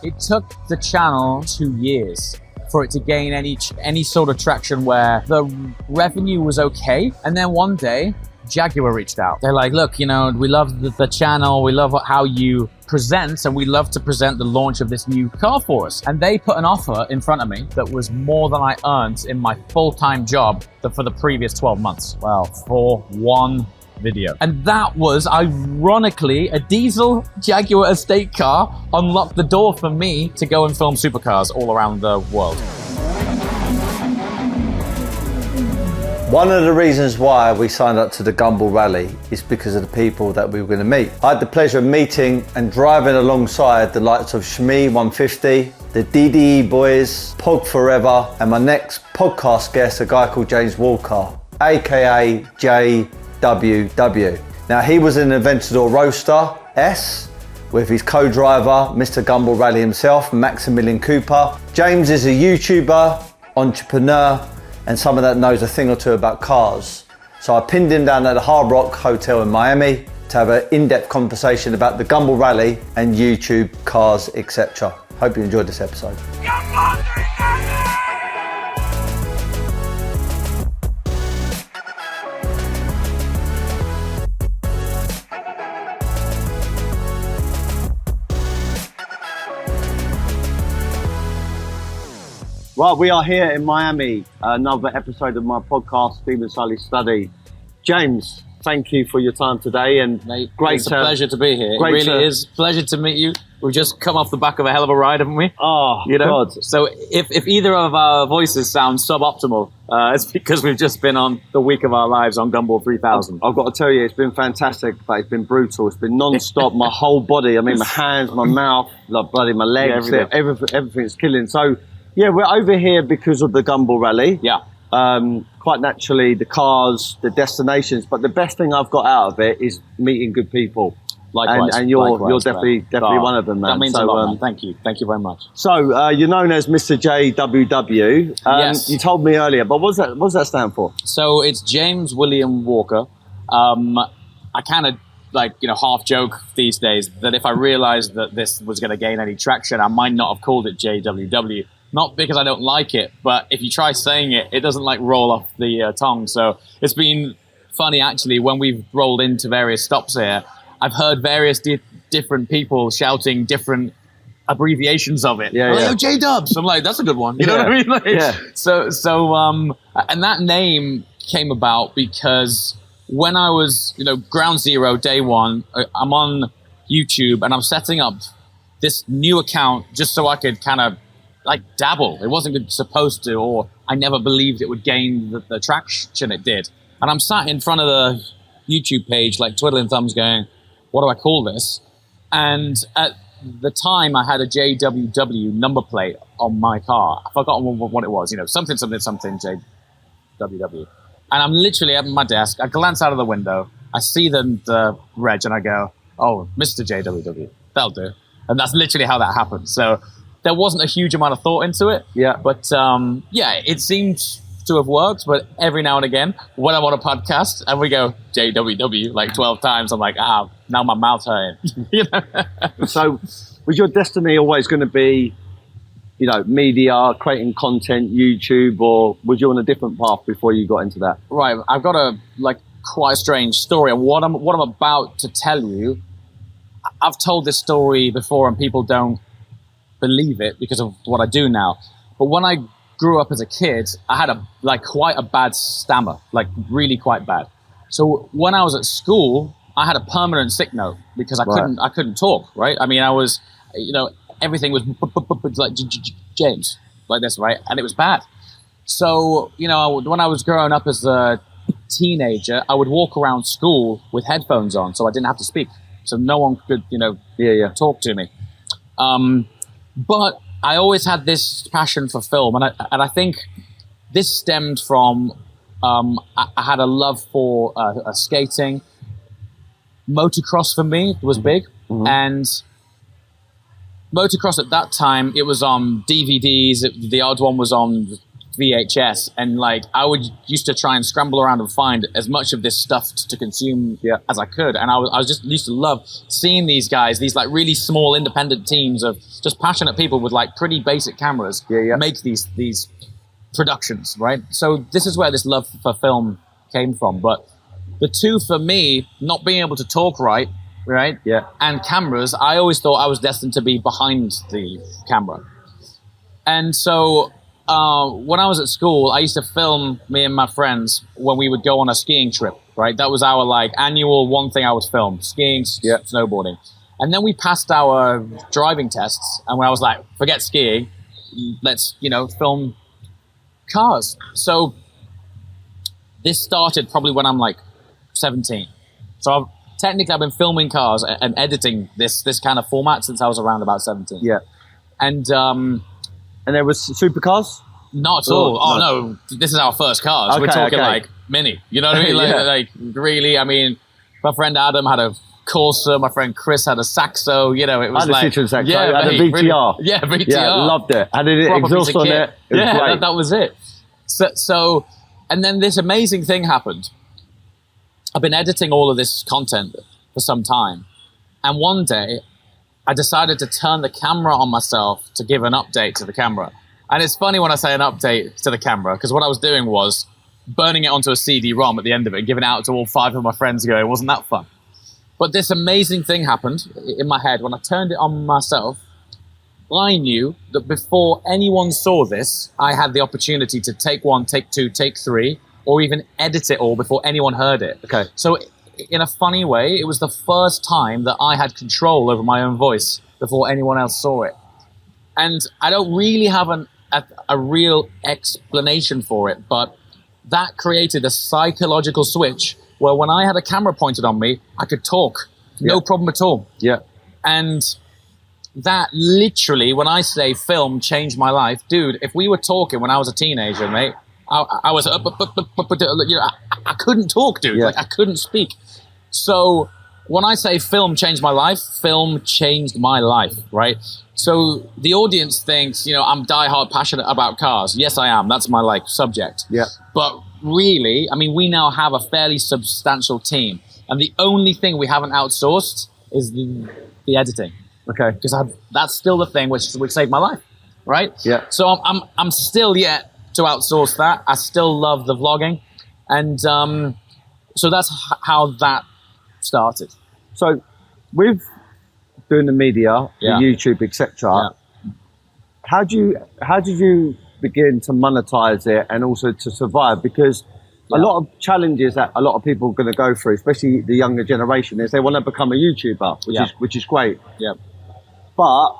It took the channel 2 years for it to gain any sort of traction where the revenue was okay. And then one day, Jaguar reached out. They're like, look, you know, we love the channel, we love how you present, and we love to present the launch of this new car for us. And they put an offer in front of me that was more than I earned in my full-time job for the previous 12 months. Wow. For one video. And that was, ironically, a diesel Jaguar estate car unlocked the door for me to go and film supercars all around the world. One of the reasons why we signed up to the Gumball Rally is because of the people that we were going to meet. I had the pleasure of meeting and driving alongside the likes of Shmee 150, the DDE boys, Pog Forever, and my next podcast guest, a guy called James Walker, aka JWW. Now, he was an Aventador Roadster S with his co-driver, Mr Gumball Rally himself, Maximilian Cooper. James is a YouTuber, entrepreneur, and someone that knows a thing or two about cars. So I pinned him down at the Hard Rock Hotel in Miami to have an in-depth conversation about the Gumball Rally and YouTube, cars, etc. Hope you enjoyed this episode. Right, we are here in Miami, another episode of my podcast, Steven Sulley Study. James, thank you for your time today, and mate, it's a pleasure to be here. It really is a pleasure to meet you. We've just come off the back of a hell of a ride, haven't we? Oh, you know? God. So if either of our voices sound suboptimal, it's because we've just been on the week of our lives on Gumball 3000. I've got to tell you, it's been fantastic, but it's been brutal. It's been non-stop. My whole body, I mean, my hands, my mouth, like bloody my legs, everything's killing. So, yeah, we're over here because of the Gumball Rally. Yeah. Quite naturally, the cars, the destinations, but the best thing I've got out of it is meeting good people. Likewise. And you're definitely one of them, man. That means a lot, man. Thank you. Thank you very much. So, you're known as Mr JWW. Yes. You told me earlier, but what does that stand for? So it's James William Walker. I kind of half joke these days that if I realized that this was going to gain any traction, I might not have called it JWW. Not because I don't like it, but if you try saying it, it doesn't roll off the tongue. So it's been funny, actually, when we've rolled into various stops here, I've heard various different people shouting different abbreviations of it. Yeah, yeah. Oh, J-Dubs. I'm like, that's a good one. You know what I mean? Yeah. So, and that name came about because when I was, ground zero, day one, I'm on YouTube and I'm setting up this new account just so I could kind of dabble. It wasn't supposed to, or I never believed it would gain the traction it did. And I'm sat in front of the YouTube page, twiddling thumbs going, what do I call this? And at the time I had a JWW number plate on my car. I forgot what it was, something JWW. And I'm literally at my desk. I glance out of the window. I see the reg and I go, oh, Mr JWW, that'll do. And that's literally how that happened. So there wasn't a huge amount of thought into it. Yeah. But it seemed to have worked. But every now and again, when I'm on a podcast and we go JWW 12 times, I'm like, now my mouth's hurting. So was your destiny always going to be, media, creating content, YouTube, or was you on a different path before you got into that? Right. I've got a quite strange story. And what I'm about to tell you, I've told this story before and people don't believe it because of what I do now. But when I grew up as a kid, I had quite a bad stammer, really quite bad. So when I was at school, I had a permanent sick note because I couldn't talk, right? I mean, I was, everything was James, like this, right? And it was bad. So, when I was growing up as a teenager, I would walk around school with headphones on so I didn't have to speak. So no one could, talk to me. But I always had this passion for film, and I think this stemmed from I had a love for skating. Motocross for me was big, and motocross at that time, it was on DVDs. The odd one was on VHS, and like I would used to try and scramble around and find as much of this stuff to consume as I could. And I was just used to love seeing these guys, these like really small independent teams of just passionate people with like pretty basic cameras make these productions, right? So this is where this love for film came from. But the two for me, not being able to talk right, and cameras, I always thought I was destined to be behind the camera. And so when I was at school, I used to film me and my friends when we would go on a skiing trip, right? That was our like annual one thing I would film, skiing, snowboarding. And then we passed our driving tests, and when I was like, forget skiing, let's, film cars. So this started probably when I'm like 17. So technically I've been filming cars and editing this kind of format since I was around about 17. Yeah. And there was supercars? Not at all. Oh no, this is our first cars. Okay, we're talking like mini. You know what I mean? Like really, I mean, my friend Adam had a Corsa, my friend Chris had a Saxo, it was I had a Citroen Saxo, I had a VTR. Really, VTR. Yeah, loved it. Had an exhaust on it. It was great. That was it. So, and then this amazing thing happened. I've been editing all of this content for some time. And one day, I decided to turn the camera on myself to give an update to the camera. And it's funny when I say an update to the camera, because what I was doing was burning it onto a CD-ROM at the end of it and giving it out to all 5 of my friends going, wasn't that fun? But this amazing thing happened in my head. When I turned it on myself, I knew that before anyone saw this, I had the opportunity to take 1, take 2, take 3, or even edit it all before anyone heard it. Okay. So in a funny way, it was the first time that I had control over my own voice before anyone else saw it. And I don't really have a real explanation for it, but that created a psychological switch where when I had a camera pointed on me, I could talk. No problem at all. Yeah. And that literally, when I say film changed my life, dude, if we were talking when I was a teenager, mate, I was, I couldn't talk, dude. Like I couldn't speak. So when I say film changed my life, film changed my life, right? So the audience thinks, I'm diehard passionate about cars. Yes, I am. That's my like subject. Yeah. But really, I mean, we now have a fairly substantial team. And the only thing we haven't outsourced is the editing. Okay. Because that's still the thing which saved my life, right? Yeah. So I'm still yet to outsource that. I still love the vlogging. And so that's how that started. So with doing the media, the YouTube, etc., how did you begin to monetize it and also to survive? Because a lot of challenges that a lot of people are going to go through, especially the younger generation, is they want to become a YouTuber, which is great. Yeah. But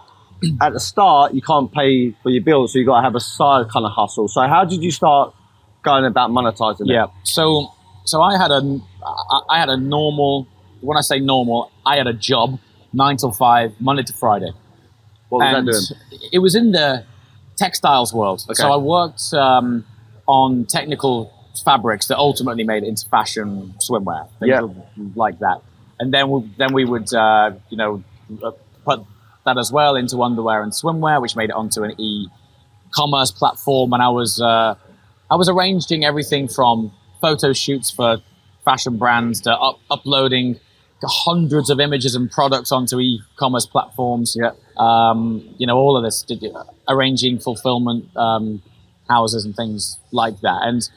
at the start, you can't pay for your bills, so you got to have a side kind of hustle. So how did you start going about monetizing it? Yeah. So I had a normal. When I say normal, I had a job, 9 till 5, Monday to Friday. What was that doing? It was in the textiles world. Okay. So I worked on technical fabrics that ultimately made it into fashion swimwear, things like that. And then we would put that as well into underwear and swimwear, which made it onto an e-commerce platform. And I was arranging everything from photo shoots for fashion brands to uploading hundreds of images and products onto e-commerce platforms. Yeah. All of this, arranging fulfillment houses and things like that. And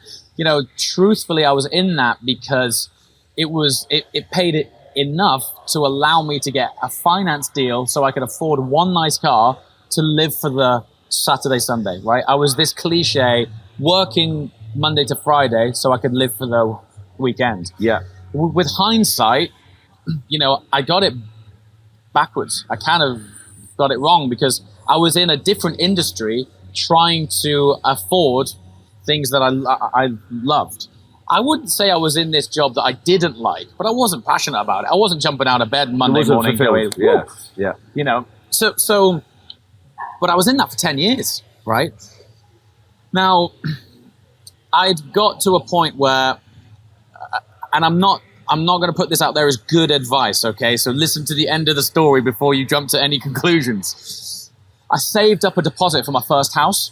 truthfully, I was in that because it paid it enough to allow me to get a finance deal so I could afford one nice car to live for the Saturday, Sunday, right? I was this cliche, working Monday to Friday so I could live for the weekend. Yeah. With hindsight, I got it backwards. I kind of got it wrong because I was in a different industry trying to afford things that I loved. I wouldn't say I was in this job that I didn't like, but I wasn't passionate about it. I wasn't jumping out of bed Monday morning going, So, but I was in that for 10 years, right? Now, I'd got to a point where, and I'm not going to put this out there as good advice, okay? So listen to the end of the story before you jump to any conclusions. I saved up a deposit for my first house.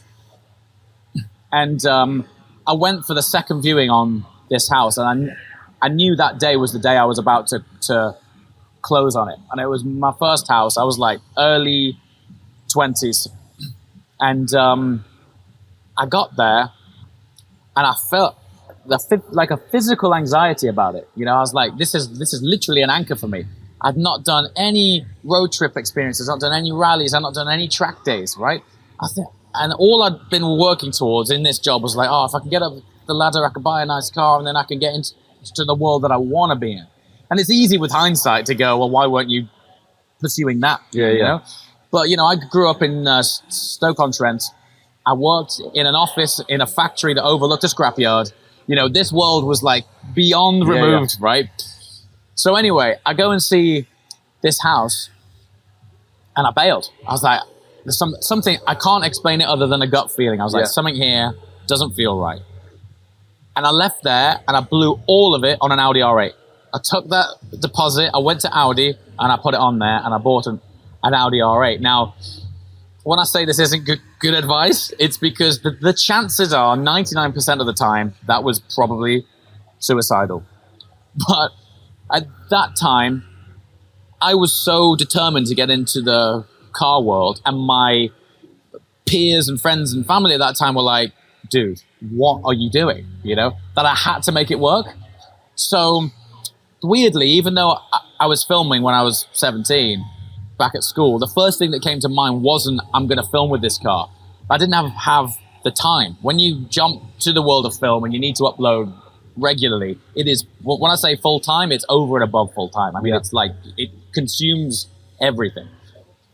And I went for the second viewing on this house, and I knew that day was the day I was about to close on it. And it was my first house. I was like early 20s. And I got there, and I felt like a physical anxiety about it. You know, I was like, this is literally an anchor for me. I've not done any road trip experiences, not done any rallies, I've not done any track days, right? And all I'd been working towards in this job was like, oh, if I can get up the ladder, I can buy a nice car, and then I can get into the world that I want to be in. And it's easy with hindsight to go, well, why weren't you pursuing that? Yeah, you know? But, you know, I grew up in Stoke-on-Trent. I worked in an office in a factory that overlooked a scrapyard. You know, this world was like beyond removed, right? So anyway, I go and see this house, and I bailed. I was like, there's something, I can't explain it other than a gut feeling. I was like, something here doesn't feel right. And I left there, and I blew all of it on an Audi R8. I took that deposit, I went to Audi, and I put it on there, and I bought an Audi R8. Now, when I say this isn't good advice, it's because the chances are 99% of the time that was probably suicidal. But at that time, I was so determined to get into the car world, and my peers and friends and family at that time were like, dude, what are you doing? You know, that I had to make it work. So weirdly, even though I was filming when I was 17 back at school, the first thing that came to mind wasn't, I'm going to film with this car. I didn't have the time. When you jump to the world of film and you need to upload regularly, it is, when I say full time, it's over and above full time. I mean, it's like, it consumes everything.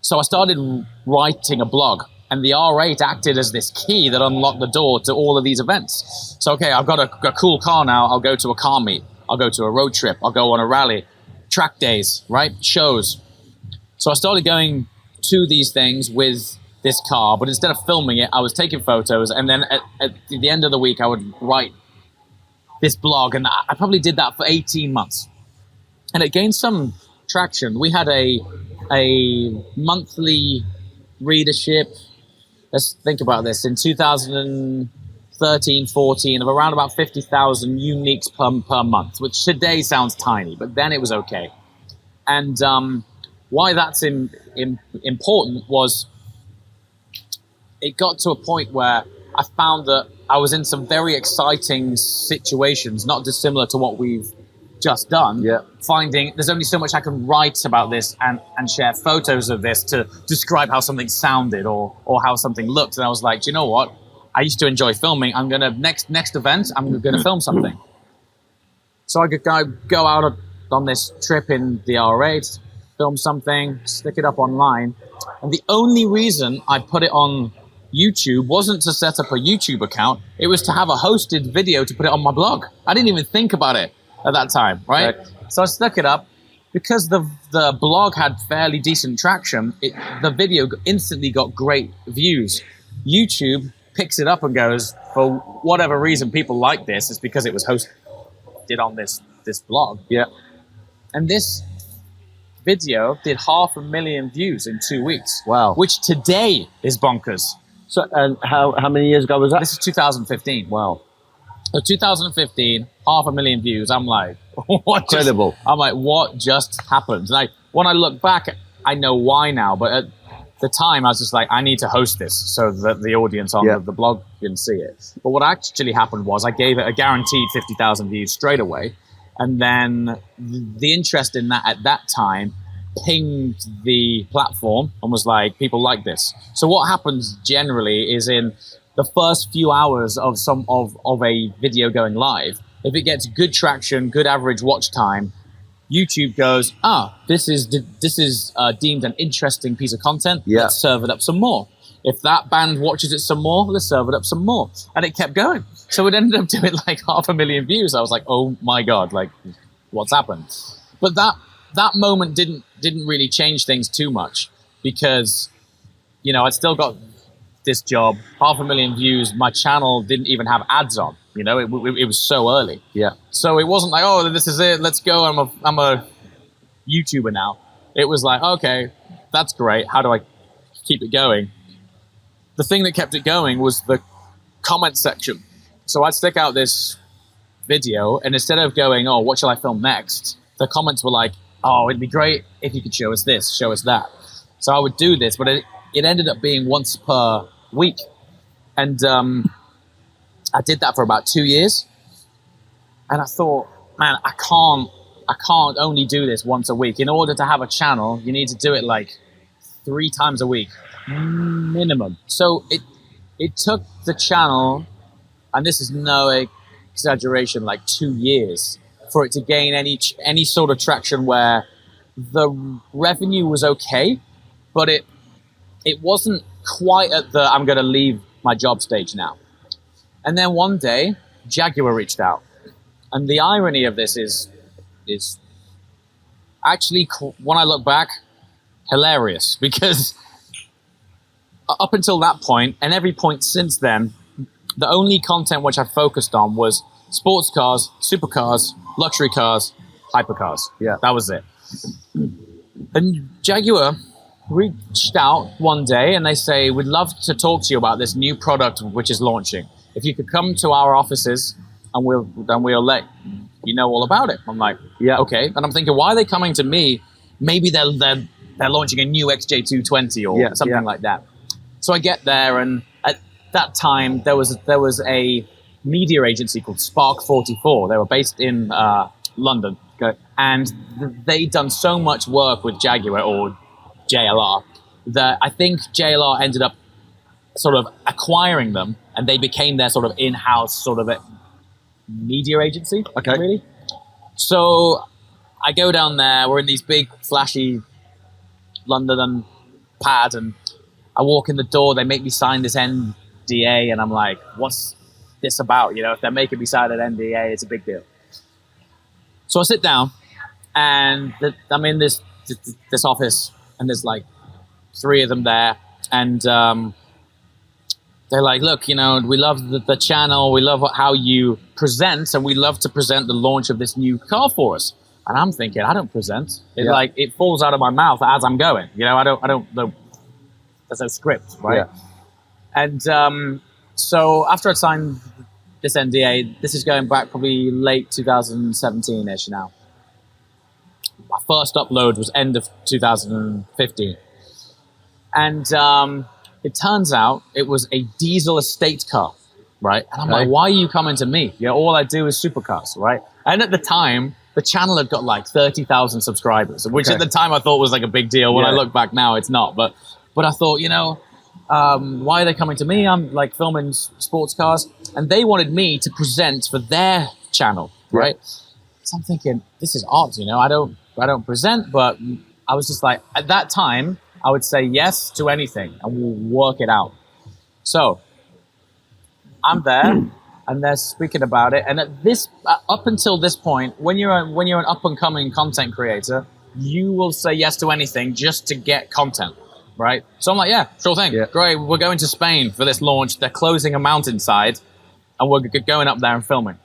So I started writing a blog, and the R8 acted as this key that unlocked the door to all of these events. So, okay, I've got a cool car now. I'll go to a car meet. I'll go to a road trip. I'll go on a rally, track days, right? Shows. So I started going to these things with this car, but instead of filming it, I was taking photos, and then at the end of the week, I would write this blog, and I probably did that for 18 months. And it gained some traction. We had a monthly readership. Let's think about this. In 2013, 14, of around about 50,000 uniques per month, which today sounds tiny, but then it was okay. And why that's important was it got to a point where I found that I was in some very exciting situations, not dissimilar to what we've just done, finding there's only so much I can write about this and share photos of this to describe how something sounded or how something looked. And I was like, do you know what? I used to enjoy filming. I'm going to, next event, I'm going to film something. So I could go out on this trip in the R8, film something, stick it up online. And the only reason I put it on YouTube wasn't to set up a YouTube account. It was to have a hosted video to put it on my blog. I didn't even think about it at that time, right? So I stuck it up. Because the blog had fairly decent traction, the video instantly got great views. YouTube picks it up and goes, for whatever reason people like this, it's because it was hosted on this blog. Yeah. And this video did 500,000 views in 2 weeks. Wow. Which today is bonkers. So, and how many years ago was that? This is 2015. Wow. So 2015, 500,000 views. I'm like, what? Incredible. I'm like, what just happened? Like, when I look back, I know why now. But at the time, I was just like, I need to host this so that the audience on the blog can see it. But what actually happened was I gave it a guaranteed 50,000 views straight away. And then the interest in that at that time pinged the platform and was like, people like this. So what happens generally is in the first few hours of a video going live, if it gets good traction, good average watch time, YouTube goes, this is deemed an interesting piece of content. Yeah. Let's serve it up some more. If that band watches it some more, let's serve it up some more. And it kept going. So it ended up doing like 500,000 views. I was like, oh my God, like what's happened? But that moment didn't really change things too much because, you know, I'd still got this job, 500,000 views. My channel didn't even have ads on, you know, it was so early. Yeah. So it wasn't like, oh, this is it. Let's go. I'm a YouTuber now. It was like, okay, that's great. How do I keep it going? The thing that kept it going was the comment section. So I'd stick out this video, and instead of going, oh, what shall I film next? The comments were like, oh, it'd be great if you could show us this, show us that. So I would do this, but it ended up being once per week. And I did that for about 2 years. And I thought, man, I can't only do this once a week. In order to have a channel, you need to do it like 3 times a week, minimum. So it took the channel, and this is no exaggeration, like 2 years for it to gain any sort of traction where the revenue was okay, but it wasn't quite at the I'm going to leave my job stage now. And then one day, Jaguar reached out. And the irony of this is actually, when I look back, hilarious, because up until that point, and every point since then, the only content which I focused on was sports cars, supercars, luxury cars, hypercars. Yeah. That was it. And Jaguar reached out one day and they say, we'd love to talk to you about this new product which is launching. If you could come to our offices and we'll let you know all about it. I'm like, yeah, okay. And I'm thinking, why are they coming to me? Maybe they're launching a new XJ220 or something like that. So I get there, and at that time there was a media agency called Spark 44. They were based in London, and they'd done so much work with Jaguar or JLR that I think JLR ended up sort of acquiring them, and they became their sort of in-house sort of media agency. Okay. Really. So I go down there. We're in these big flashy London pad, and I walk in the door. They make me sign this NDA, and I'm like, what's this about? You know, if they're making me sign an NDA, it's a big deal. So I sit down, and I'm in this office, and there's like 3 of them there, and they're like, look, you know, we love the channel, we love how you present, and we love to present the launch of this new car for us. And I'm thinking, I don't present. It falls out of my mouth as I'm going. You know, I don't know. There's no script, right? Yeah. And so after I signed this NDA, this is going back probably late 2017-ish now. My first upload was end of 2015. And it turns out it was a diesel estate car, right? And I'm like, why are you coming to me? You know, all I do is supercars, right? And at the time, the channel had got like 30,000 subscribers, which at the time I thought was like a big deal. When I look back now, it's not. But I thought, you know, why are they coming to me? I'm like filming sports cars, and they wanted me to present for their channel, right? So I'm thinking, this is odd, you know. I don't present, but I was just like, at that time, I would say yes to anything, and we'll work it out. So I'm there, and they're speaking about it. And at this, up until this point, when you're an up and coming content creator, you will say yes to anything just to get content, right? So I'm like, yeah, sure thing, great. We're going to Spain for this launch. They're closing a mountainside, and we're going up there and filming.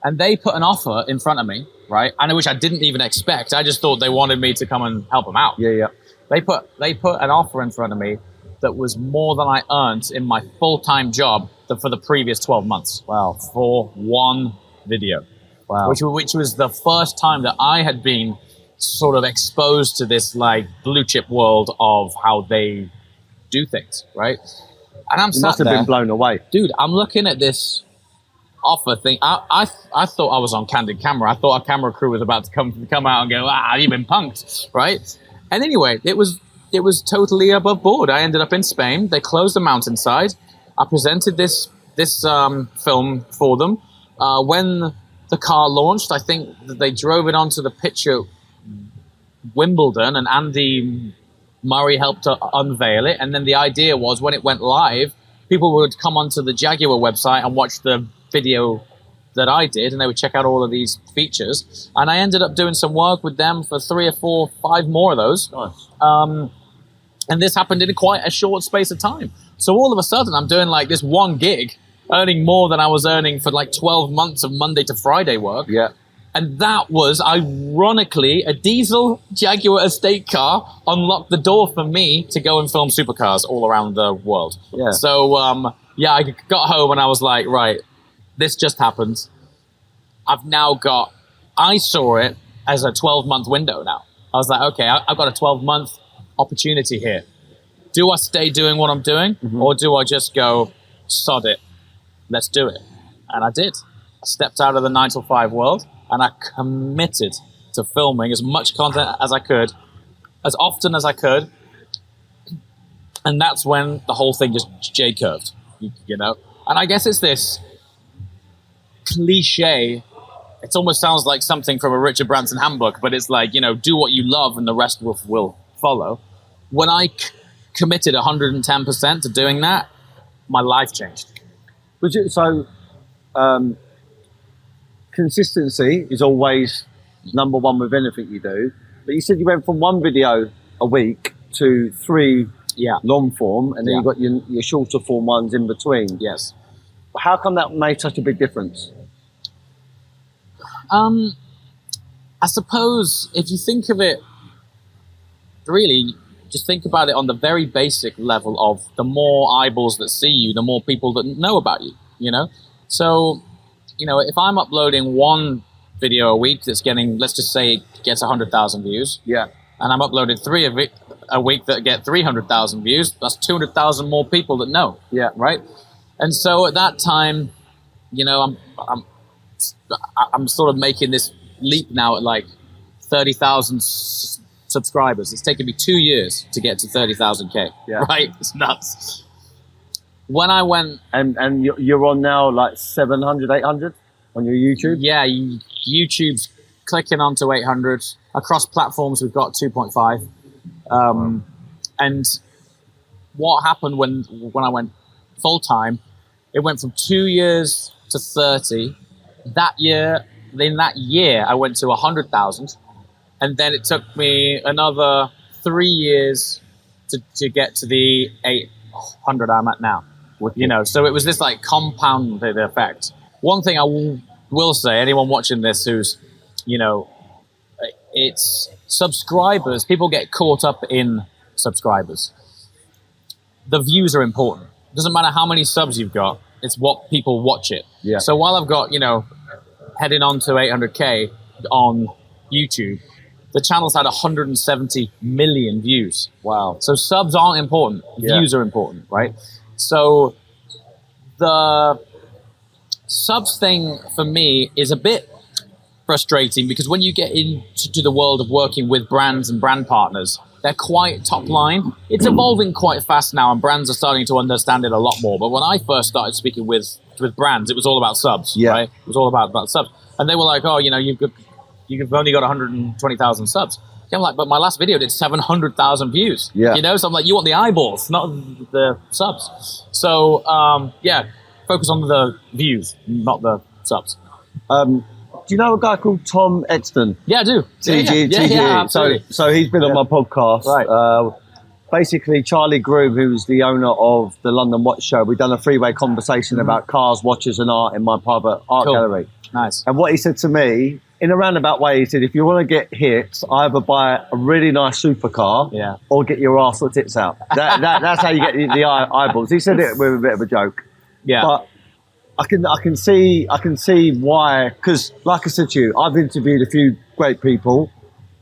And they put an offer in front of me, right? And which I didn't even expect. I just thought they wanted me to come and help them out. Yeah. They put an offer in front of me that was more than I earned in my full-time job for the previous 12 months. Wow. For one video. Wow. Which was the first time that I had been sort of exposed to this like blue chip world of how they do things, right? And I'm sat there. You must have been blown away. Dude, I'm looking at this offer thing. I thought I was on candid camera. I thought our camera crew was about to come out and go, you've been punked, right? And anyway, it was totally above board. I ended up in Spain. They closed the mountainside. I presented this film for them. When the car launched, I think that they drove it onto the pitch at Wimbledon, and Andy Murray helped to unveil it. And then the idea was, when it went live, people would come onto the Jaguar website and watch the video that I did, and they would check out all of these features. And I ended up doing some work with them for 3 or 4, 5 more of those. Nice. And this happened in quite a short space of time. So all of a sudden, I'm doing like this one gig, earning more than I was earning for like 12 months of Monday to Friday work. Yeah. And that was, ironically, a diesel Jaguar estate car unlocked the door for me to go and film supercars all around the world. Yeah. So, I got home and I was like, right, this just happened. I saw it as a 12-month window now. I was like, okay, I've got a 12-month opportunity here. Do I stay doing what I'm doing, or do I just go, sod it, let's do it? And I did. I stepped out of the 9 to 5 world, and I committed to filming as much content as I could, as often as I could. And that's when the whole thing just J-curved, you know? And I guess it's this cliche. It almost sounds like something from a Richard Branson handbook, but it's like, do what you love and the rest will follow. When I committed 110% to doing that, my life changed. So, consistency is always number one with anything you do. But you said you went from 1 video a week to 3 long form, and then you got your shorter form ones in between. Yes. How come that made such a big difference? I suppose if you think of it, really, just think about it on the very basic level of the more eyeballs that see you, the more people that know about you, So, if I'm uploading 1 video a week that's getting, let's just say it gets 100,000 views. Yeah. And I'm uploading 3 a week that get 300,000 views, that's 200,000 more people that know. Yeah. Right? And so at that time, I'm sort of making this leap now at like 30,000 subscribers. It's taken me 2 years to get to 30,000K. Yeah. Right? It's nuts. When I went... And you're on now like 700, 800 on your YouTube? Yeah, YouTube's clicking onto 800. Across platforms, we've got 2.5. And what happened when I went full-time, it went from 2 years to 30. In that year, I went to 100,000. And then it took me another 3 years to get to the 800 I'm at now. So it was this like compounded effect. One thing I will say, anyone watching this who's, it's subscribers. People get caught up in subscribers. The views are important. It doesn't matter how many subs you've got. It's what people watch it. Yeah. So while I've got, heading on to 800K on YouTube, the channel's had 170 million views. Wow. So subs aren't important. Views are important, right? So the subs thing for me is a bit frustrating because when you get into the world of working with brands and brand partners, they're quite top line. It's evolving quite fast now and brands are starting to understand it a lot more. But when I first started speaking with brands, it was all about subs, right? It was all about subs. And they were like, oh, you've only got 120,000 subs. I'm like, but my last video did 700,000 views. Yeah. So I'm like, you want the eyeballs, not the subs. So, focus on the views, not the subs. Do you know a guy called Tom Exton? Yeah, I do. TG. Absolutely. So he's been on my podcast. Right. Basically, Charlie Groove, who's the owner of the London Watch Show, we've done a 3-way conversation about cars, watches and art in my private art gallery. Nice. And what he said to me, in a roundabout way, he said, if you want to get hits, either buy a really nice supercar or get your arse or tits out. That's how you get the eyeballs. He said it with a bit of a joke. Yeah. But I can see why, because like I said to you, I've interviewed a few great people,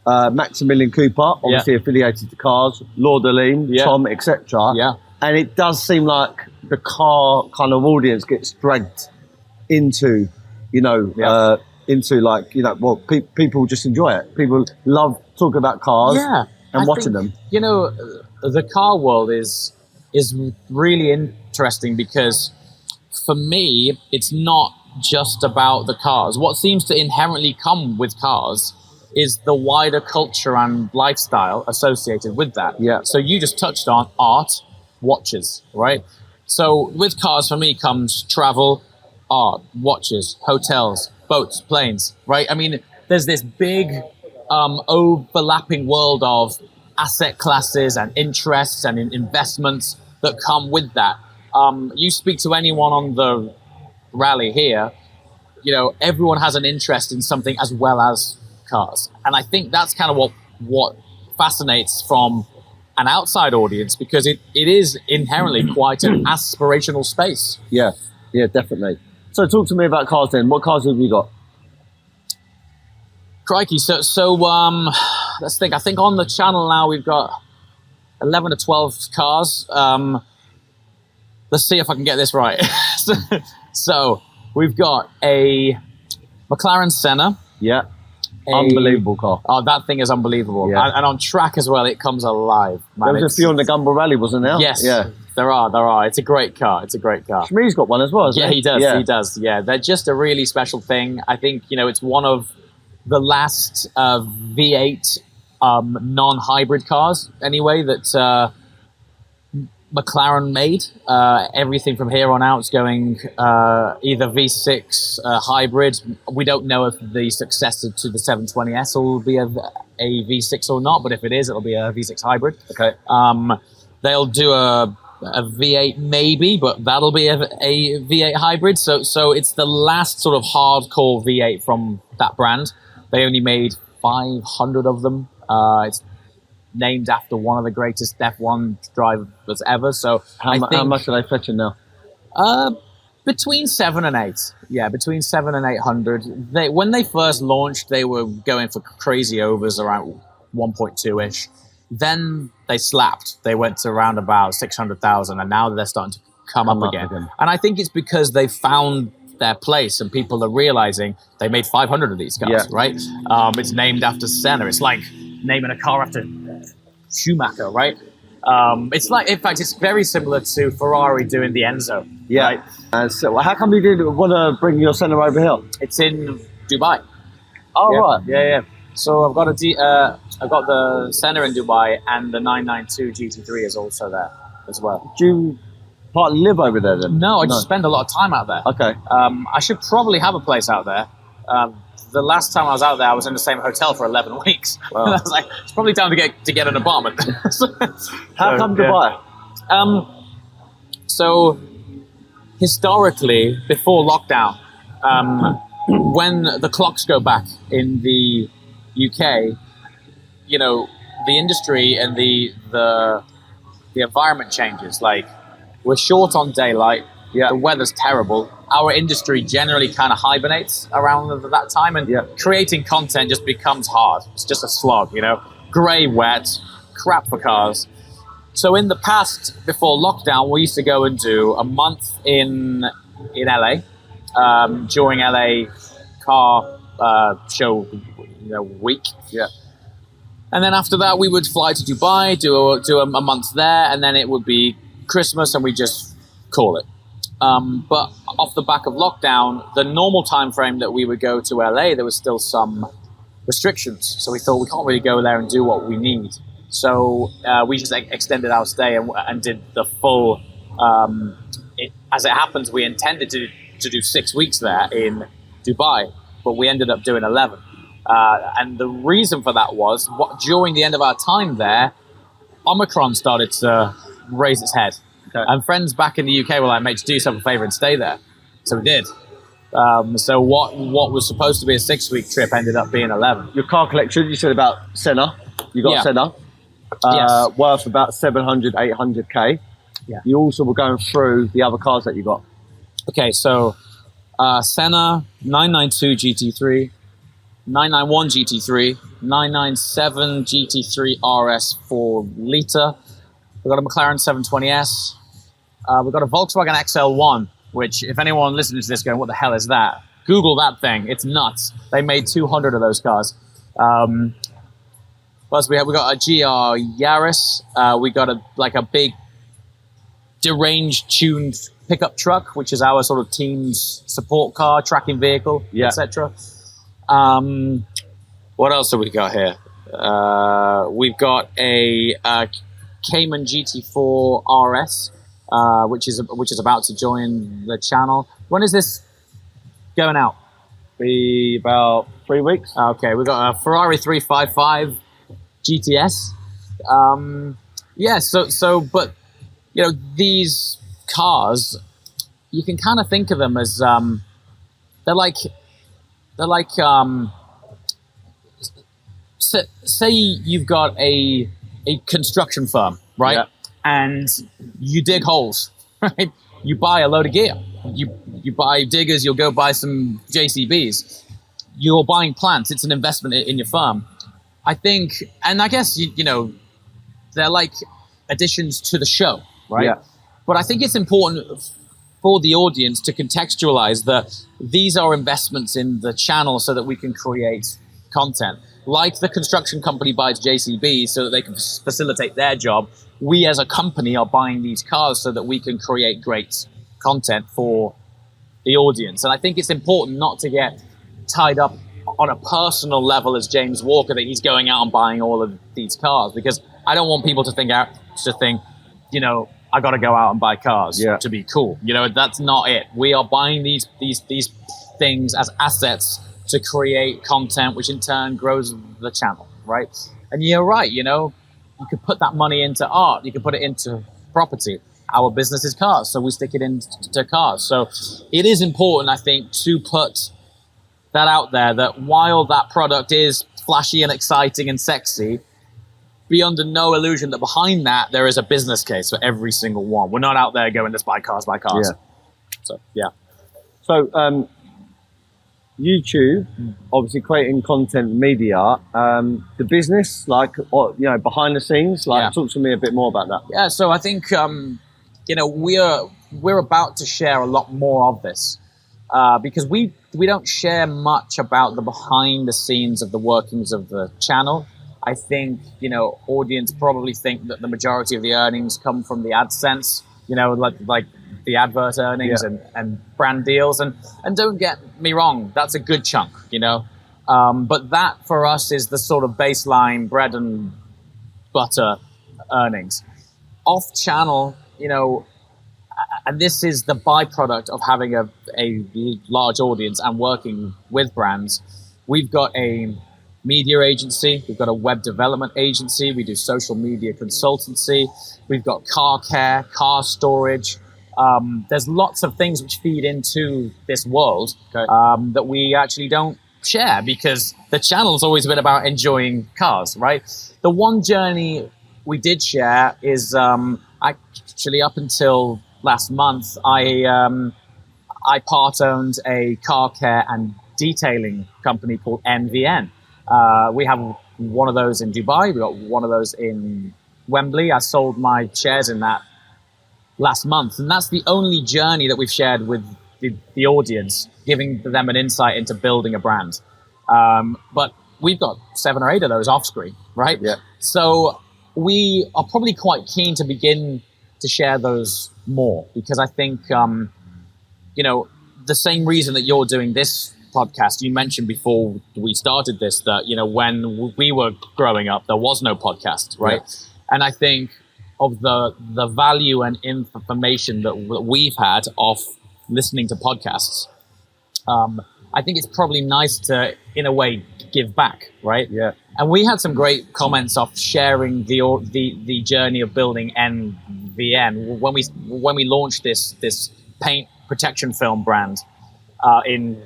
Maximilian Cooper, obviously affiliated to cars, Lord Aline, Tom, etc. Yeah. And it does seem like the car kind of audience gets dragged into, people just enjoy it. People love talking about cars and watching them. The car world is really interesting because for me, it's not just about the cars. What seems to inherently come with cars is the wider culture and lifestyle associated with that. Yeah. So you just touched on art, watches, right? So with cars for me comes travel, art, watches, hotels, boats, planes, right? I mean, there's this big overlapping world of asset classes and interests and investments that come with that. You speak to anyone on the rally here, you know, everyone has an interest in something as well as cars. And I think that's kind of what fascinates from an outside audience, because it is inherently quite an aspirational space. Yeah, definitely. So talk to me about cars then. What cars have you got? Crikey. So let's think. I think on the channel now we've got 11 to 12 cars. Let's see if I can get this right. So we've got a McLaren Senna. Yeah. Unbelievable car. Oh, that thing is unbelievable. Yeah. And on track as well, it comes alive. Man, there was a few on the Gumball Rally, wasn't there? Yes. Yeah. There are. It's a great car. Shmi's got one as well, hasn't he does. He does. Yeah. They're just a really special thing. I think, you know, it's one of the last V8 non-hybrid cars, anyway, that McLaren made. Everything from here on out is going either V6 hybrid. We don't know if the successor to the 720S will be a V6 or not, but if it is, it'll be a V6 hybrid. Okay. They'll do a V8 maybe, but that'll be a V8 hybrid. So it's the last sort of hardcore V8 from that brand. They only made 500 of them. It's named after one of the greatest F1 drivers ever. So how much are they fetching now? Between 7 and 8. Yeah, between 7 and 800. When they first launched, they were going for crazy overs around 1.2-ish. Then they slapped. They went to around about 600,000, and now they're starting to come up again. And I think it's because they found their place, and people are realizing they made 500 of these cars, right? It's named after Senna. It's like naming a car after Schumacher, right? It's like, in fact, it's very similar to Ferrari doing the Enzo. Yeah. Right? So how come you didn't want to bring your Senna over here? It's in Dubai. Oh, right. Yeah. So I've got I've got the Senna in Dubai, and the 992 GT3 is also there as well. Do you partly live over there then? No, I just spend a lot of time out there. Okay. I should probably have a place out there. The last time I was out there, I was in the same hotel for 11 weeks. Wow. I was like, it's probably time to get an apartment. How come Dubai? So historically, before lockdown, when the clocks go back in the UK, you know, the industry and the environment changes. Like, we're short on daylight. The weather's terrible. Our industry generally kind of hibernates around that time, and creating content just becomes hard. It's just a slog, you know. Grey, wet, crap for cars. So in the past, before lockdown, we used to go and do a month in LA, during LA car show, you know, week. Yeah. And then after that, we would fly to Dubai, do a month there, and then it would be Christmas, and we just call it. But off the back of lockdown, the normal time frame that we would go to LA, there was still some restrictions. So we thought we can't really go there and do what we need. So we just extended our stay and did the full. As it happens, we intended to do 6 weeks there in Dubai, but we ended up doing 11. And the reason for that was during the end of our time there, Omicron started to raise its head. Okay. And friends back in the UK were like, mate, just do yourself a favor and stay there. So we did. So what was supposed to be a 6-week trip ended up being 11. Your car collection, you said about Senna. You got Senna. Yes. Worth about 700, 800K. Yeah. You also were going through the other cars that you got. Okay, so Senna, 992 GT3, 991 GT3, 997 GT3 RS 4 litre. We've got a McLaren 720S. We've got a Volkswagen XL1, which, if anyone listening to this going, what the hell is that? Google that thing. It's nuts. They made 200 of those cars. Plus, we got a GR Yaris. We got a big deranged tuned pickup truck, which is our sort of team's support car, tracking vehicle, etc. What else have we got here? We've got a Cayman GT4 RS, which is about to join the channel. When is this going out? Be about 3 weeks. Okay, we've got a Ferrari 355 GTS. But you know, these cars, you can kind of think of them as they're like say you've got a construction firm, right? Yeah. And you dig holes, right? You buy a load of gear. You buy diggers, you'll go buy some JCBs. You're buying plants. It's an investment in your firm. I think, and I guess, you know, they're like additions to the show, right? Yeah. But I think it's important for the audience to contextualize that these are investments in the channel so that we can create content. Like the construction company buys JCB so that they can facilitate their job, we as a company are buying these cars so that we can create great content for the audience. And I think it's important not to get tied up on a personal level as James Walker that he's going out and buying all of these cars, because I don't want people to think, you know, I got to go out and buy cars to be cool. You know, that's not it. We are buying these things as assets to create content, which in turn grows the channel, right? And you're right, you know, you could put that money into art, you could put it into property. Our business is cars, so we stick it into cars. So it is important, I think, to put that out there, that while that product is flashy and exciting and sexy, be under no illusion that behind that there is a business case for every single one. We're not out there going, let's buy cars. Yeah. So, yeah. So, YouTube, obviously creating content media, the business, like, you know, behind the scenes, like, talk to me a bit more about that. Yeah, so I think, you know, we're about to share a lot more of this because we don't share much about the behind the scenes of the workings of the channel. I think, you know, audience probably think that the majority of the earnings come from the AdSense, you know, like the advert earnings and brand deals. And don't get me wrong, that's a good chunk, you know. But that for us is the sort of baseline bread and butter earnings. Off channel, you know, and this is the byproduct of having a large audience and working with brands. We've got a media agency, we've got a web development agency, we do social media consultancy, we've got car care, car storage. There's lots of things which feed into this world that we actually don't share because the channel's always been about enjoying cars, right? The one journey we did share is actually up until last month, I part-owned a car care and detailing company called NVN. We have one of those in Dubai. We got one of those in Wembley. I sold my shares in that last month. And that's the only journey that we've shared with the audience, giving them an insight into building a brand. But we've got 7 or 8 of those off screen, right? Yeah. So we are probably quite keen to begin to share those more because I think, you know, the same reason that you're doing this podcast, you mentioned before we started this that, you know, when we were growing up, there was no podcast, right? Yeah. And I think of the value and information that we've had off listening to podcasts, I think it's probably nice to, in a way, give back, right? Yeah. And we had some great comments off sharing the journey of building NVN when we launched this paint protection film brand in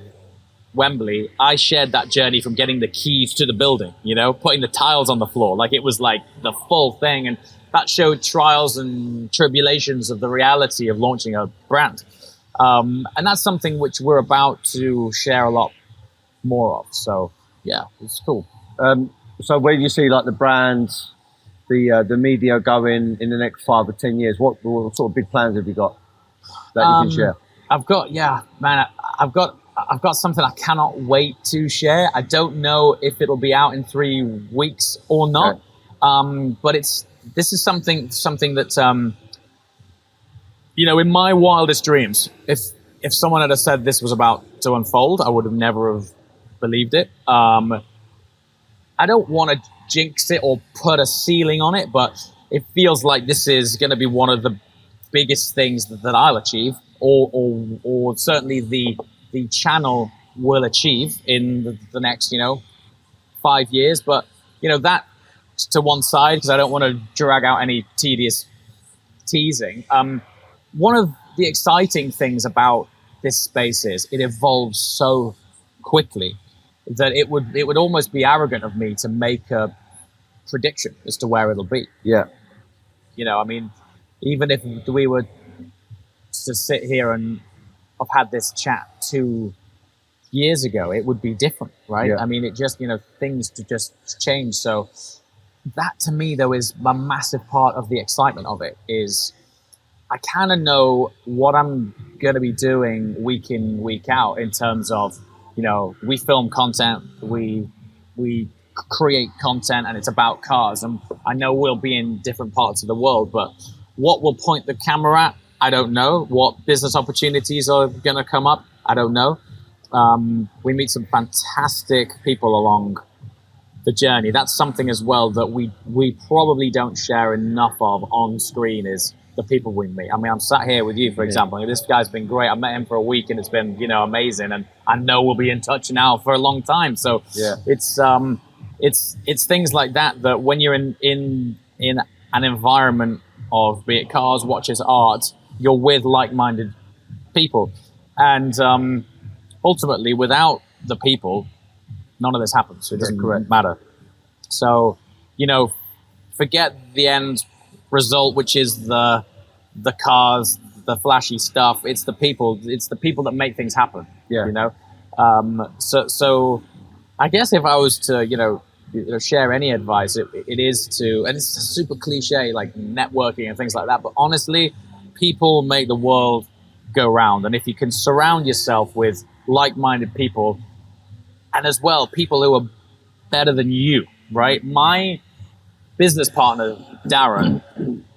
Wembley. I shared that journey from getting the keys to the building, you know, putting the tiles on the floor, like it was like the full thing, and that showed trials and tribulations of the reality of launching a brand. And that's something which we're about to share a lot more of. So yeah, it's cool. So where do you see like the brands, the media going in the next 5 or 10 years? What sort of big plans have you got that you can share? I've got something I cannot wait to share. I don't know if it'll be out in 3 weeks or not. Okay. But this is something that, you know, in my wildest dreams, if someone had said this was about to unfold, I would have never have believed it. I don't want to jinx it or put a ceiling on it, but it feels like this is going to be one of the biggest things that I'll achieve, or certainly the channel will achieve in the next, you know, 5 years. But, you know, that to one side, because I don't want to drag out any tedious teasing. One of the exciting things about this space is. It evolves so quickly that it would almost be arrogant of me to make a prediction as to where it'll be. Yeah. You know, I mean, even if we were to sit here and have had this chat 2 years ago, it would be different, right? Yeah. I mean, it just, you know, things to just change. So that to me, though, is a massive part of the excitement of it. Is I kind of know what I'm going to be doing week in, week out in terms of, you know, we film content, we create content, and it's about cars. And I know we'll be in different parts of the world, but what we'll point the camera at, I don't know. What business opportunities are going to come up, I don't know. We meet some fantastic people along the journey. That's something as well that we probably don't share enough of on screen, is the people we meet. I mean, I'm sat here with you, for example. This guy's been great. I met him for a week and it's been, you know, amazing. And I know we'll be in touch now for a long time. So it's things like that when you're in an environment of, be it cars, watches, art, you're with like-minded people. And ultimately, without the people, none of this happens. It doesn't matter. So, you know, forget the end result, which is the cars, the flashy stuff. It's the people. It's the people that make things happen. Yeah. You know. So I guess if I was to, you know, share any advice, it is to, and it's super cliche, like networking and things like that. But honestly, people make the world go round, and if you can surround yourself with like-minded people, and as well people who are better than you, right? My business partner Darren,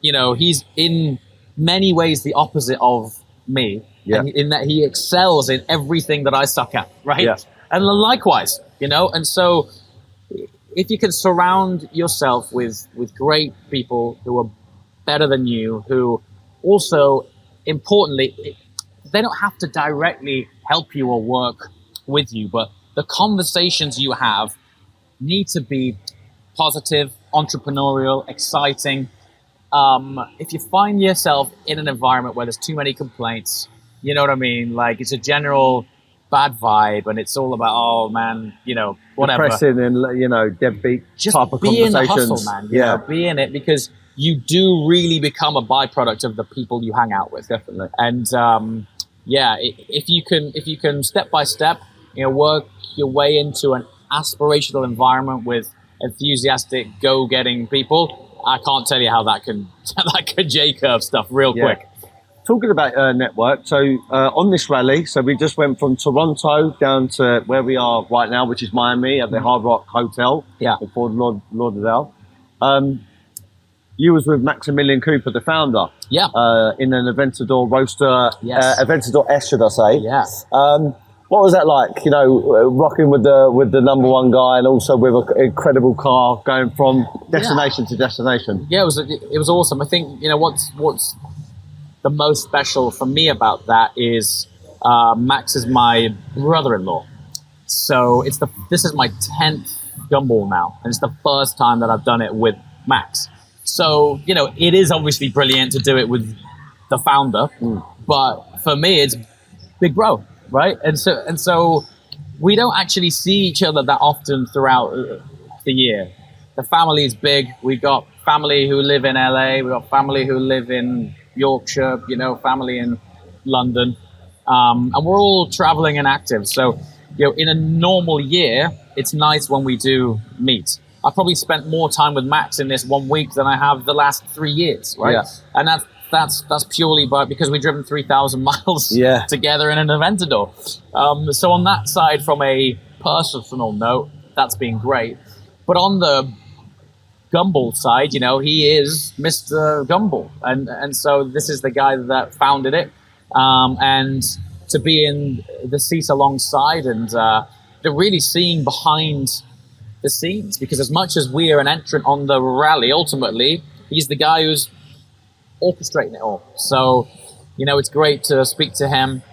you know, he's in many ways the opposite of me, and in that he excels in everything that I suck at, right? And likewise, you know. And so if you can surround yourself with great people who are better than you, who also, importantly, they don't have to directly help you or work with you, but the conversations you have need to be positive, entrepreneurial, exciting. If you find yourself in an environment where there's too many complaints, you know what I mean? Like, it's a general bad vibe and it's all about, oh man, you know, whatever. Depressing and, you know, deadbeat Just type of be in the conversations. hustle, man. You know, be in it, because you do really become a byproduct of the people you hang out with. Definitely. And if you can step by step, you know, work your way into an aspirational environment with enthusiastic, go-getting people, I can't tell you how that can J-curve stuff real quick. Talking about network, so on this rally, so we just went from Toronto down to where we are right now, which is Miami at the Hard Rock Hotel in Fort Lauderdale. You was with Maximilian Cooper, the founder, in an Aventador Roadster, Aventador S, should I say? Yeah. What was that like? You know, rocking with the number one guy, and also with an incredible car, going from destination to destination. Yeah, it was awesome. I think, you know, what's the most special for me about that is Max is my brother-in-law. So this is my 10th Gumball now, and it's the first time that I've done it with Max. So, you know, it is obviously brilliant to do it with the founder, but for me, it's big bro, right? And so we don't actually see each other that often throughout the year. The family is big. We've got family who live in LA. We've got family who live in Yorkshire, you know, family in London. And we're all traveling and active. So, you know, in a normal year, it's nice when we do meet. I probably spent more time with Max in this 1 week than I have the last 3 years, right? Yeah. And that's purely because we've driven 3,000 miles together in an Aventador. So on that side, from a personal note, that's been great. But on the Gumball side, you know, he is Mr. Gumball. And so this is the guy that founded it. And to be in the seat alongside and really seeing behind the scenes, because as much as we are an entrant on the rally, ultimately, he's the guy who's orchestrating it all. So, you know, it's great to speak to him,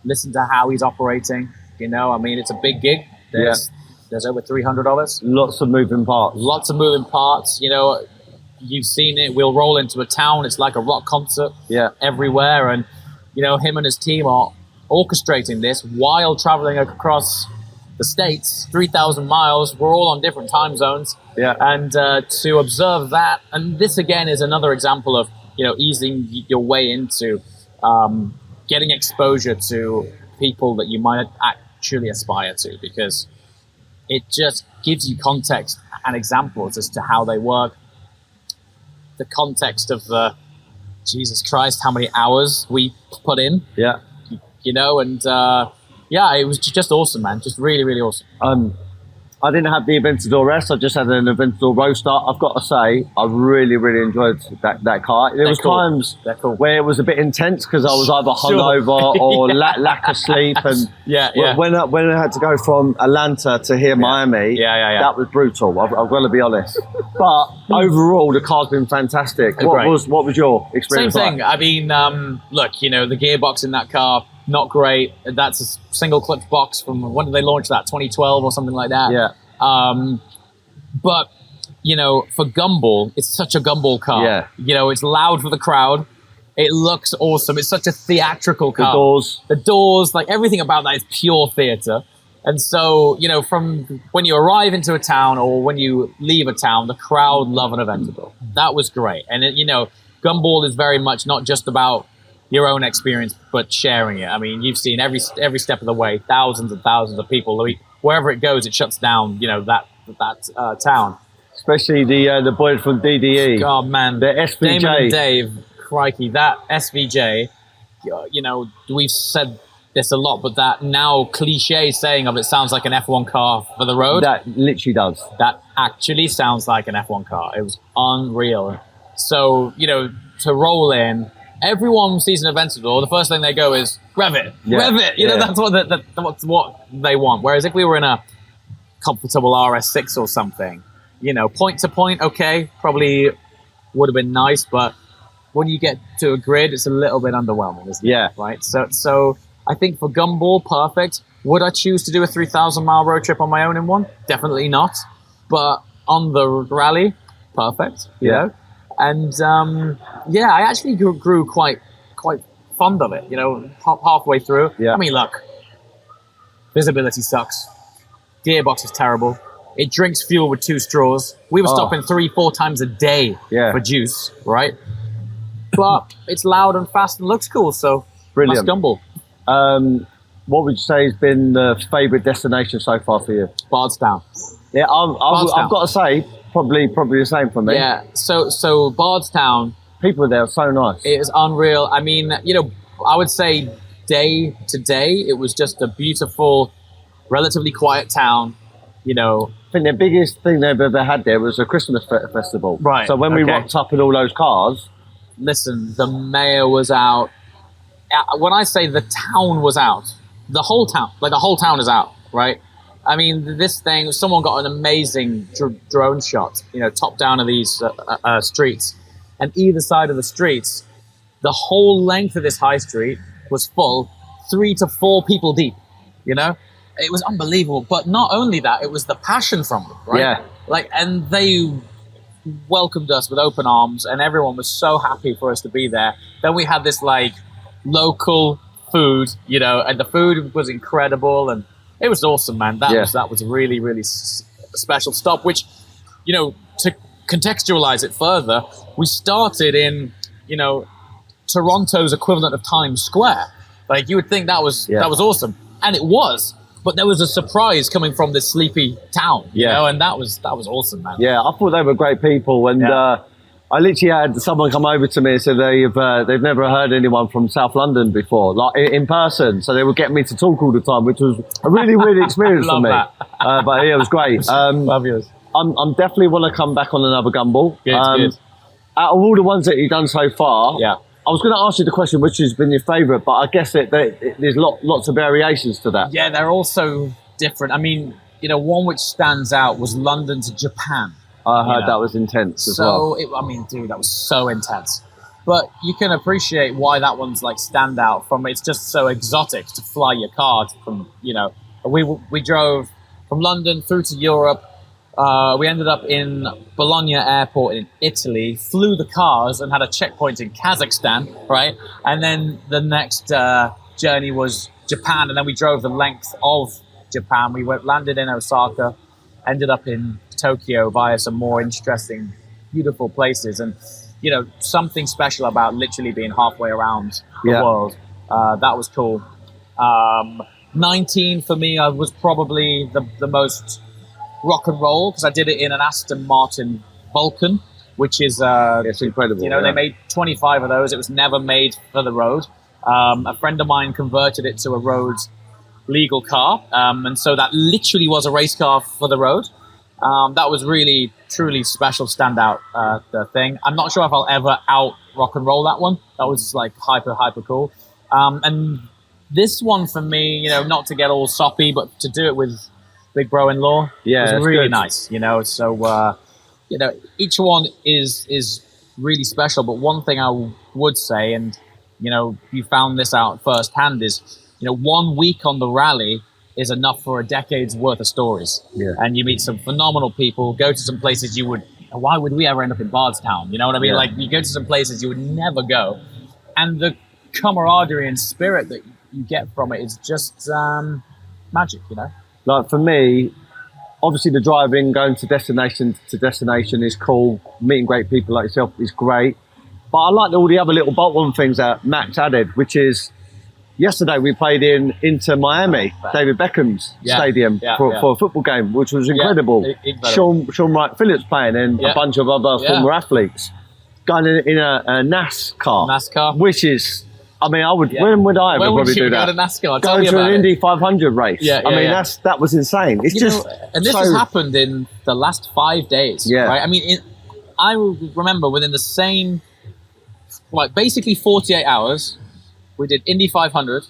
listen to how he's operating. You know, I mean, it's a big gig. There's over 300 of us. Lots of moving parts. Lots of moving parts. You know, you've seen it. We'll roll into a town. It's like a rock concert everywhere. And, you know, him and his team are orchestrating this while traveling across the States, 3,000 miles. We're all on different time zones. Yeah. And to observe that, and this again is another example of, you know, easing your way into getting exposure to people that you might actually aspire to, because it just gives you context and examples as to how they work. The context of the, Jesus Christ, how many hours we put in. Yeah. You know, and yeah, it was just awesome, man. Just really, really awesome. I didn't have the Aventador S. I just had an Aventador Roadster. I've got to say, I really, really enjoyed that car. There was times where it was a bit intense because I was either hungover or lack of sleep. And when I had to go from Atlanta to here, Miami, that was brutal. I've got to be honest. But overall, the car's been fantastic. What was your experience? Same thing. I mean, look, you know, the gearbox in that car, not great. That's a single clutch box from, when did they launch that? 2012 or something like that. Yeah. But, you know, for Gumball, it's such a Gumball car. Yeah. You know, it's loud for the crowd. It looks awesome. It's such a theatrical car. The doors, like everything about that is pure theater. And so, you know, from when you arrive into a town or when you leave a town, the crowd love an Aventador. That was great. And, you know, Gumball is very much not just about your own experience, but sharing it. I mean, you've seen every step of the way, thousands and thousands of people. Wherever it goes, it shuts down, you know, that town. Especially the boy from DDE. Oh, man. The SVJ. Damon and Dave, crikey, that SVJ, you know, we've said this a lot, but that now cliche saying of it sounds like an F1 car for the road. That literally does. That actually sounds like an F1 car. It was unreal. So, you know, to roll in, everyone sees an Aventador, the first thing they go is, rev it, rev it. You know, that's what they want. Whereas if we were in a comfortable RS6 or something, you know, point to point, okay, probably would have been nice, but when you get to a grid, it's a little bit underwhelming, isn't it? Right? So I think for Gumball, perfect. Would I choose to do a 3,000 mile road trip on my own in one? Definitely not. But on the rally, perfect, you know? And yeah, I actually grew quite fond of it, you know, halfway through. I mean, look, visibility sucks. Gearbox is terrible. It drinks fuel with 2 straws. We were stopping 3-4 times a day for juice, right? But it's loud and fast and looks cool, so brilliant. That's Gumball. What would you say has been the favourite destination so far for you? Bardstown. Yeah, I've got to say, probably the same for me. Yeah, so Bardstown. People there are so nice. It is unreal. I mean, you know, I would say day to day, it was just a beautiful, relatively quiet town, you know. I think the biggest thing they've ever had there was a Christmas festival. Right. So when we rocked up in all those cars. Listen, the mayor was out. When I say the town was out, the whole town is out, right? I mean, this thing, someone got an amazing drone shot, you know, top down of these streets. And either side of the streets, the whole length of this high street was full, 3 to 4 people deep, you know? It was unbelievable. But not only that, it was the passion from them, right? Yeah. Like, and they welcomed us with open arms, and everyone was so happy for us to be there. Then we had this, like, local food, you know, and the food was incredible, and it was awesome, man. That was a really, really special stop, which, you know, to contextualize it further, we started in, you know, Toronto's equivalent of Times Square. Like, you would think that was awesome. And it was. But there was a surprise coming from this sleepy town, you know, and that was awesome, man. Yeah, I thought they were great people, and I literally had someone come over to me and said they've never heard anyone from South London before, like in person. So they would get me to talk all the time, which was a really, really experience for me. But yeah, it was great. Fabulous. I'm definitely want to come back on another Gumball. Good. Out of all the ones that you've done so far, I was going to ask you the question, which has been your favourite, but I guess there's lots of variations to that. Yeah, they're all so different. I mean, you know, one which stands out was London to Japan. I heard that was intense as well. I mean, dude, that was so intense. But you can appreciate why that one's like stand out from. It's just so exotic to fly your car from, you know. We drove from London through to Europe. We ended up in Bologna airport in Italy, flew the cars and had a checkpoint in Kazakhstan, right? And then the next journey was Japan, and then we drove the length of Japan. We landed in Osaka, ended up in Tokyo via some more interesting, beautiful places, and something special about literally being halfway around the world. That was cool. 19 for me, I was probably the most rock and roll, because I did it in an Aston Martin Vulcan, which is it's incredible. They made 25 of those. It was never made for the road. A friend of mine converted it to a road legal car, and so that literally was a race car for the road. That was really, truly special, standout the thing. I'm not sure if I'll ever out rock and roll that one. That was like hyper cool. And this one for me, not to get all soppy, but to do it with big bro-in-law was really nice. So each one is really special. But one thing I would say, and you found this out firsthand, is 1 week on the rally is enough for a decade's worth of stories. Yeah. And you meet some phenomenal people, go to some places why would we ever end up in Bardstown? You know what I mean? Yeah. Like, you go to some places you would never go. And the camaraderie and spirit that you get from it is just magic, Like, for me, obviously the driving, going to destination is cool. Meeting great people like yourself is great. But I like all the other little bolt-on things that Max added, which is, yesterday we played in Inter Miami, David Beckham's stadium for a football game, which was incredible. Sean Wright Phillips playing, and a bunch of other former athletes. Going in a NASCAR, which is, when would I ever probably do that? Go to NASCAR? Go to an Indy 500 race. That was insane. It's and this has happened in the last 5 days. Yeah. Right? I remember within the same, basically 48 hours, we did Indy 500.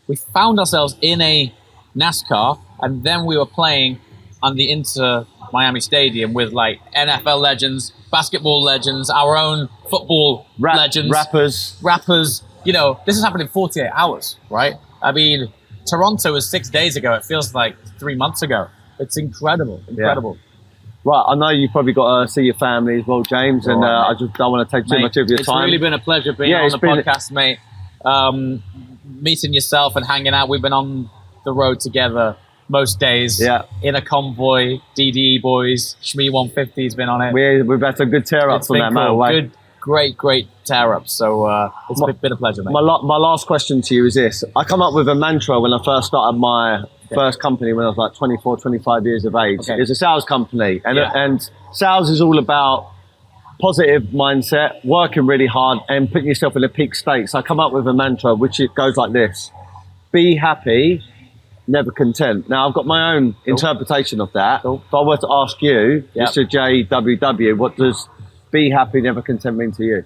We found ourselves in a NASCAR, and then we were playing on the Inter Miami Stadium with NFL legends, basketball legends, our own football legends, rappers. This has happened in 48 hours, right? Toronto was 6 days ago. It feels like 3 months ago. It's incredible. Yeah. Right, I know you've probably got to see your family as well, James, and I just don't want to take too much of your time. It's really been a pleasure being on the podcast, mate. Meeting yourself and hanging out. We've been on the road together most days. Yeah. In a convoy, DDE boys, Shmee 150's been on it. We've had some good tear-ups on that motorway. Good, great tear-ups. So it's been a pleasure, mate. My last question to you is this. I come up with a mantra when I first started my first company when I was 24, 25 years of age. Okay. It's a sales company. And sales is all about positive mindset, working really hard, and putting yourself in a peak state. So I come up with a mantra, which it goes like this: be happy, never content. Now, I've got my own interpretation of that. If I were to ask you, Mr JWW, what does be happy, never content mean to you?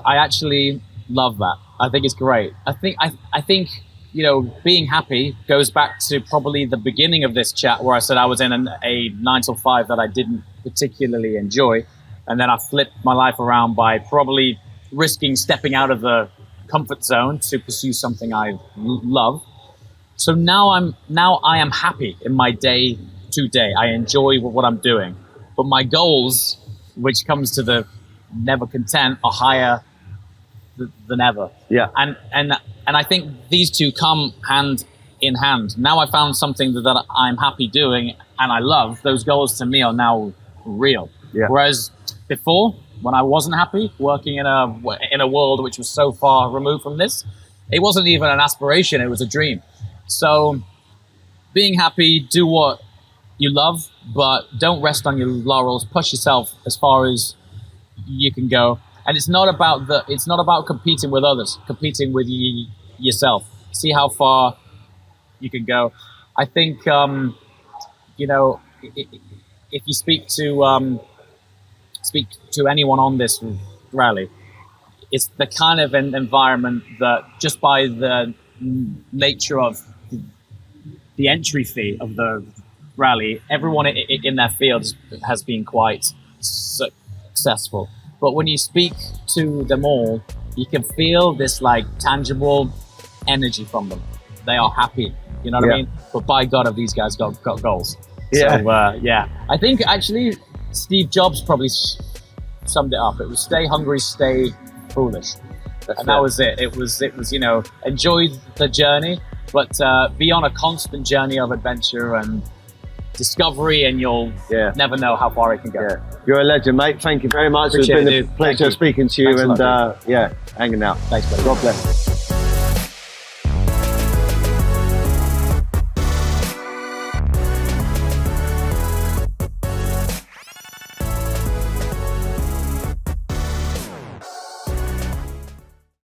I actually love that. I think it's great. I think being happy goes back to probably the beginning of this chat, where I said I was in a 9 to 5 that I didn't particularly enjoy. And then I flipped my life around by probably risking stepping out of the comfort zone to pursue something I love. So now I am happy in my day to day. I enjoy what I'm doing. But my goals, which comes to the never content, are higher than ever. Yeah. And I think these two come hand in hand. Now I found something that I'm happy doing and I love. Those goals to me are now real. Yeah. Whereas before, when I wasn't happy, working in a world which was so far removed from this, it wasn't even an aspiration, it was a dream. So being happy, do what you love, but don't rest on your laurels. Push yourself as far as you can go. And it's not about competing with others, competing with yourself. See how far you can go. I think, if you speak to anyone on this rally, it's the kind of an environment that, just by the nature of the entry fee of the rally, everyone in their fields has been quite successful. But when you speak to them all, you can feel this tangible energy from them. They are happy, you know what I mean? But by God, have these guys got goals. Yeah. So, I think actually Steve Jobs probably summed it up. It was stay hungry, stay foolish. And that was it. It was, you know, enjoy the journey, but be on a constant journey of adventure and discovery, and you'll never know how far it can go. You're a legend, mate. Thank you very much. Appreciate It's been a pleasure speaking to you. Thanks and hanging out. Thanks, buddy. God bless.